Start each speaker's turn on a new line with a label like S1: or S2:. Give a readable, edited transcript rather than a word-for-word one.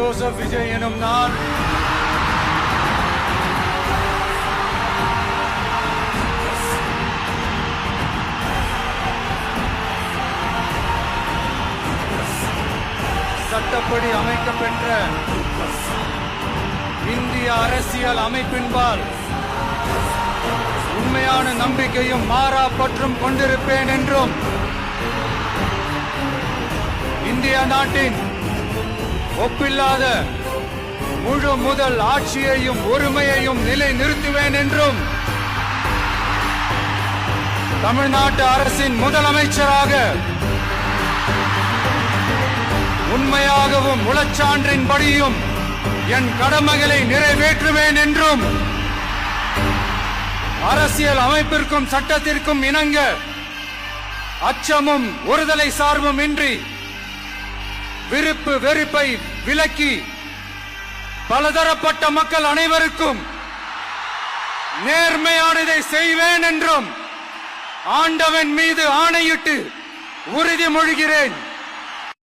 S1: Joseph Vijay எனும் நான் சட்டப்படி அமைக்கப்பெற்ற இந்திய அரசியல் அமைப்பின்பால் உண்மையான நம்பிக்கையும் மாறா பற்றும் கொண்டிருப்பேன் என்றும் இந்திய நாட்டின் ஒப்பில்லாத முழு முதல் ஆட்சியையும் உரிமையையும் நிலை நிறுத்துவேன் என்றும் தமிழ்நாட்டு அரசின் முதலமைச்சராக உண்மையாகவும் உளச்சான்றின்படியும் என் கடமைகளை நிறைவேற்றுவேன் என்றும் அரசியல் அமைப்பிற்கும் சட்டத்திற்கும் இணங்க அச்சமும் ஒருதலை சார்பும் இன்றி விருப்பு வெறுப்பை விலக்கி பலதரப்பட்ட மக்கள் அனைவருக்கும் நேர்மையானதை செய்வேன் என்றும் ஆண்டவன் மீது ஆணையிட்டு உறுதிமொழிகிறேன்.